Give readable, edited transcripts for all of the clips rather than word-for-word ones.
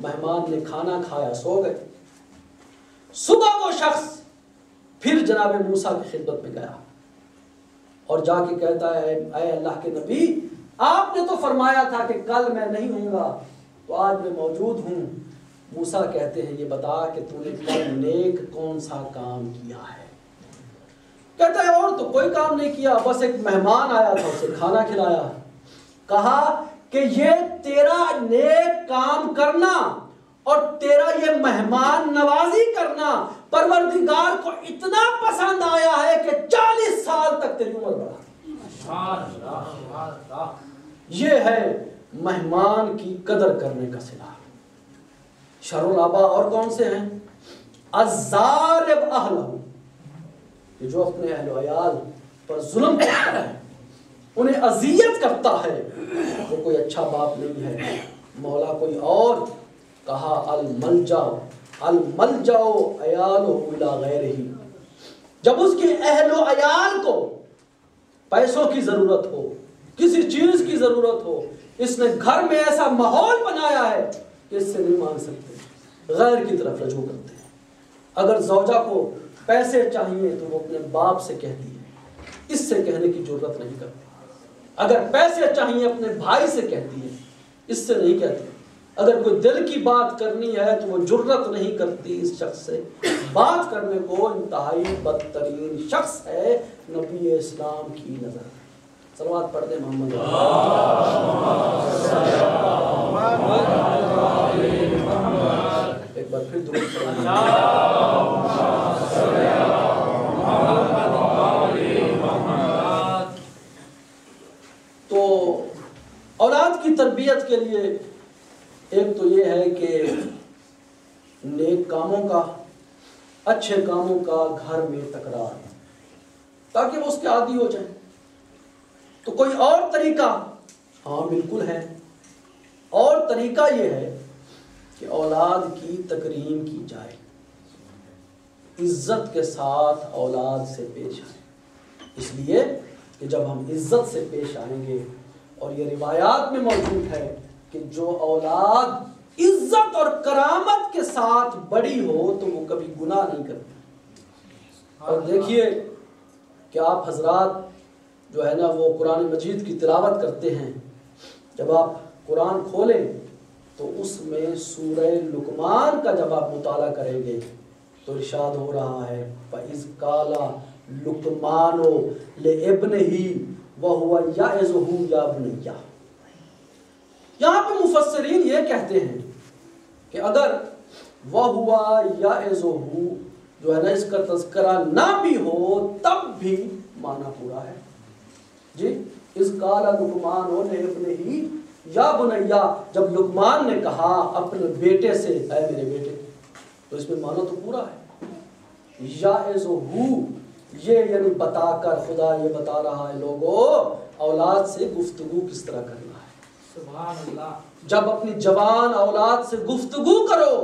مہمان نے کھانا کھایا، سو گئے۔ صبح وہ شخص پھر جناب موسیٰ کی خدمت میں گیا اور جا کے کہتا ہے اے اللہ کے نبی، آپ نے تو فرمایا تھا کہ کل میں نہیں ہوں گا، تو آج میں موجود ہوں۔ موسیٰ کہتے ہیں یہ بتا کہ تو نے کل نیک کون سا کام کیا ہے؟ کہتا ہے اور تو کوئی کام نہیں کیا، بس ایک مہمان آیا تھا، اسے کھانا کھلایا۔ کہا کہ یہ تیرا نیک کام کرنا اور تیرا یہ مہمان نوازی کرنا پروردگار کو اتنا پسند آیا ہے کہ 40 سال تک تیری عمر بڑھا۔ یہ ہے مہمان کی قدر کرنے کا صلہ۔ شر الآبا اور کون سے ہیں؟ الظالم اہلہ، کہ جو اپنے اہل و عیال پر ظلم کرتا ہے، انہیں اذیت کرتا ہے، وہ کوئی اچھا باپ نہیں ہے۔ مولا کوئی اور کہا الملجا عیالہ الی غیرہ، جب اس کے اہل و عیال کو پیسوں کی ضرورت ہو، کسی چیز کی ضرورت ہو، اس نے گھر میں ایسا ماحول بنایا ہے کہ اس سے نہیں مانگ سکتے، غیر کی طرف رجوع کرتے ہیں۔ اگر زوجہ کو پیسے چاہیے تو وہ اپنے باپ سے کہتی ہے، اس سے کہنے کی ضرورت نہیں کرتی۔ اگر پیسے چاہیے اپنے بھائی سے کہتی ہے، اس سے نہیں کہتی۔ اگر کوئی دل کی بات کرنی ہے تو وہ جرت نہیں کرتی اس شخص سے بات کرنے کو۔ انتہائی بدترین شخص ہے نبی اسلام کی نظر۔ صلوات پڑھ دیں محمد۔ ایک بار پھر درود پڑھیں۔ تو اولاد کی تربیت کے لیے ایک تو یہ ہے کہ نیک کاموں کا، اچھے کاموں کا گھر میں تکرار، تاکہ وہ اس کے عادی ہو جائیں۔ تو کوئی اور طریقہ؟ ہاں بالکل ہے۔ اور طریقہ یہ ہے کہ اولاد کی تکریم کی جائے، عزت کے ساتھ اولاد سے پیش آئیں۔ اس لیے کہ جب ہم عزت سے پیش آئیں گے، اور یہ روایات میں موجود ہے کہ جو اولاد عزت اور کرامت کے ساتھ بڑی ہو تو وہ کبھی گناہ نہیں کرتی۔ اور دیکھیے کہ آپ حضرات جو ہے نا وہ قرآن مجید کی تلاوت کرتے ہیں، جب آپ قرآن کھولیں تو اس میں سورہ لقمان کا جب آپ مطالعہ کریں گے تو ارشاد ہو رہا ہے فَإِذْ قَالَ لُقْمَانُ لِابْنِهِ وَهُوَ يَعِظُهُ يَا بُنَيَّ۔ یہاں پہ مفسرین یہ کہتے ہیں کہ اگر وَهُوَ يَعِظُهُ جو ہے نا اس کا تذکرہ نہ بھی ہو تب بھی معنی پورا ہے۔ جی اِذْ قَالَ لُقْمَانُ لِابْنِهِ یا بنیا، جب لقمان نے کہا اپنے بیٹے سے اے میرے بیٹے، تو اس میں معنی تو پورا ہے۔ یعظہ، یہ یعنی بتا کر، خدا یہ بتا رہا ہے لوگوں اولاد سے گفتگو کس طرح کرنا ہے۔ سبحان اللہ۔ جب اپنی جوان اولاد سے گفتگو کرو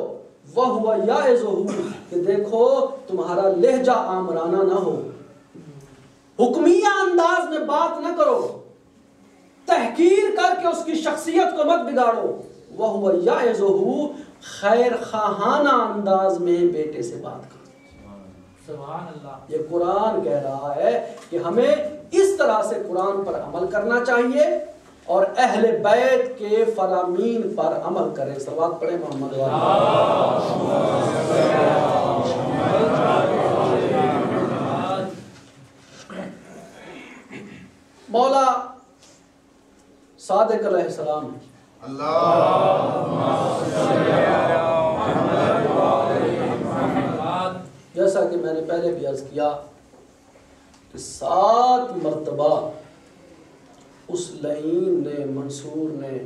وَهُوَ يَعِظُهُ، کہ دیکھو تمہارا لہجہ آمرانہ نہ ہو، حکمیہ انداز میں بات نہ کرو، تحقیر کر کے اس کی شخصیت کو مت بگاڑو۔ وَهُوَ يَعِظُهُ، خیر خواہانہ انداز میں بیٹے سے بات کرو۔ سبحان اللہ۔ یہ قرآن کہہ رہا ہے کہ ہمیں اس طرح سے قرآن پر عمل کرنا چاہیے اور اہل بیت کے فرامین پر عمل کریں۔ صلوات پڑھیں محمد۔ مولا صادق علیہ السلام جیسا کہ میں نے پہلے بھی عرض کیا کہ 7 مرتبہ اس لعین نے، منصور نے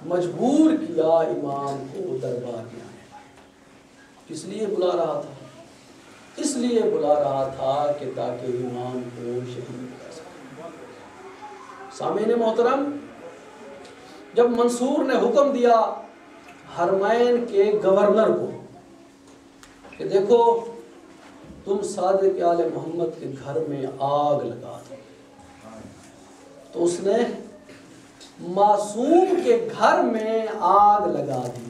مجبور کیا امام کو دربار میں آنے۔ کس لیے بلا رہا تھا؟ اس لیے بلا رہا تھا کہ تاکہ امام کو شہید کر سکے۔ سامعین محترم، جب منصور نے حکم دیا حرمین کے گورنر کو کہ دیکھو تم صادق آل محمد کے گھر میں آگ لگا دو، تو اس نے معصوم کے گھر میں آگ لگا دی۔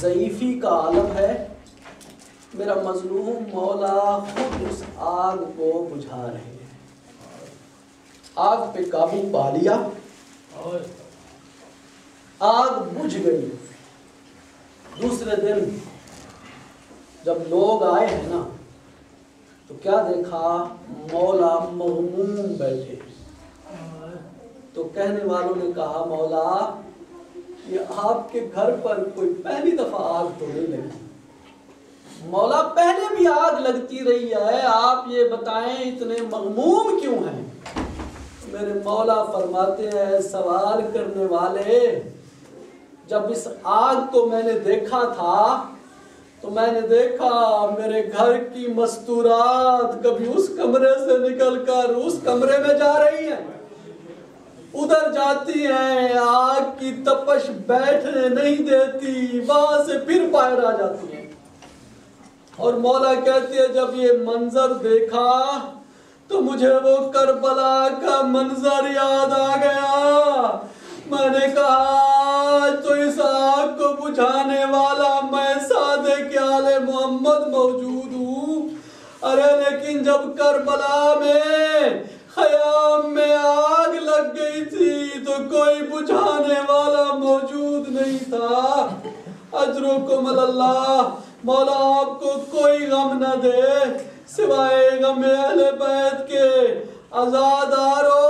ضعیفی کا عالم ہے، میرا مظلوم مولا خود اس آگ کو بجھا رہے ہیں۔ آگ پہ قابو پا لیا، آگ بجھ گئی۔ دوسرے دن جب لوگ آئے ہیں نا تو کیا دیکھا؟ مولا مغموم بیٹھے۔ تو کہنے والوں نے کہا مولا یہ آپ کے گھر پر کوئی پہلی دفعہ آگ تو نہیں لگی، مولا پہلے بھی آگ لگتی رہی ہے، آپ یہ بتائیں اتنے مغموم کیوں ہیں؟ میرے مولا فرماتے ہیں سوال کرنے والے، جب اس آگ کو میں نے دیکھا تھا تو میں نے دیکھا میرے گھر کی مستورات کبھی اس کمرے سے نکل کر اس کمرے میں جا رہی ہیں، ادھر جاتی ہیں، آگ کی تپش بیٹھنے نہیں دیتی، وہاں سے پھر باہر آ جاتی ہیں۔ اور مولا کہتے ہیں جب یہ منظر دیکھا تو مجھے وہ کربلا کا منظر یاد آ گیا۔ میں نے کہا تو اس آگ کو بجھانے والا میں صادق آل محمد موجود ہوں، ارے لیکن جب کربلا میں خیام میں آگ لگ گئی تھی تو کوئی بجھانے والا موجود نہیں تھا۔ اجرکم اللہ، مولا آپ کو کوئی غم نہ دے سوائے غم اہل بیت کے۔ عزادارو،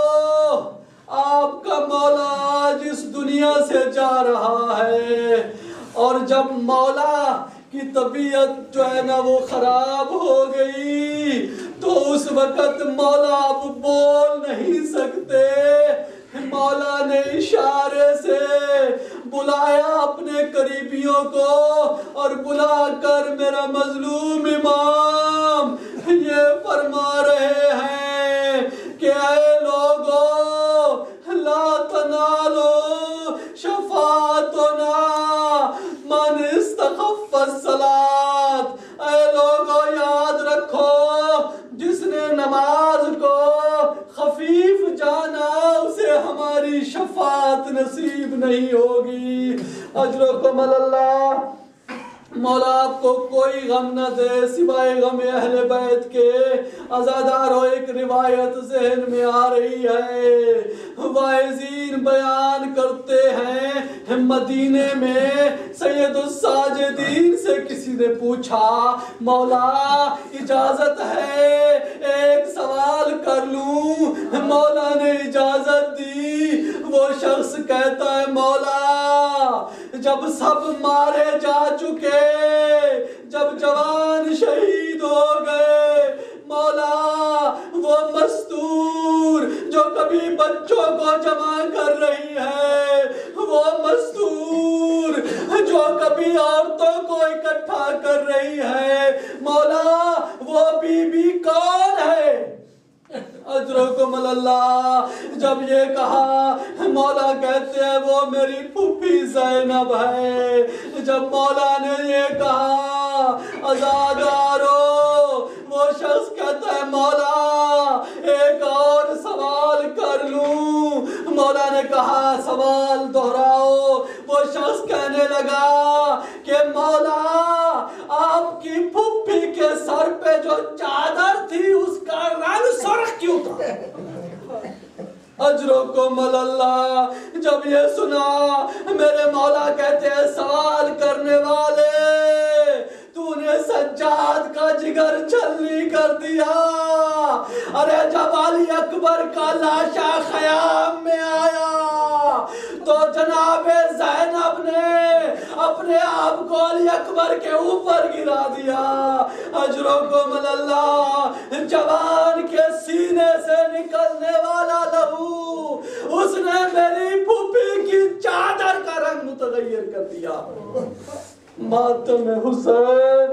آپ کا مولا آج اس دنیا سے جا رہا ہے، اور جب مولا کی طبیعت جو ہے نا وہ خراب ہو گئی تو اس وقت مولا اب بول نہیں سکتے، مولا نے اشارے سے بلایا اپنے قریبیوں کو اور بلا کر میرا مظلوم امام یہ فرما رہے ہیں کہ اے لوگو لا تنالو شفاعتنا من استخف الصلاۃ، اے لوگو یاد رکھو جس نے نماز کو خفیف جانا اسے ہماری شفاعت نصیب نہیں ہوگی۔ اجرکم اللہ، مولا آپ کو کوئی غم نہ دے سوائے غم اہل بیت کے۔ عزادارو، ایک روایت ذہن میں آ رہی ہے، واعظین بیان کرتے ہیں مدینے میں سید الساجدین سے کسی نے پوچھا مولا اجازت ہے ایک سوال کر لوں؟ مولا نے اجازت دی۔ وہ شخص کہتا ہے مولا جب سب مارے جا چکے، جب جوان شہید ہو گئے، مولا وہ مستور جو کبھی بچوں کو جمع کر رہی ہے، وہ مستور جو کبھی عورتوں کو اکٹھا کر رہی ہے، مولا وہ بی بی کون ہے؟ اجرکم اللہ، جب یہ کہا مولا کہتے ہیں وہ میری پھوپھی زینب ہے۔ جب مولا نے یہ کہا عزادارو، وہ شخص کہتا ہے مولا ایک اور سوال کر لوں؟ مولا نے کہا سوال دہراؤ۔ وہ شخص کہنے لگا کہ مولا آپ کی پھوپھی کے سر پہ جو چادر تھی اس کا رنگ سرخ کیوں تھا؟ اجرکم اللہ، جب یہ سنا میرے مولا کہتے ہیں سوال کرنے والے تو نے سجاد کا جگر چھلنی کر دیا۔ ارے جب علی اکبر کا لاشا خیام میں آیا تو جناب زینب نے اپنے آپ کو علی اکبر کے اوپر گرا دیا۔ اجرکم اللہ، جوان کے سینے سے نکلنے والا لہو اس نے میری پھوپھی کی چادر کا رنگ متغیر کر دیا۔ ماتم حسین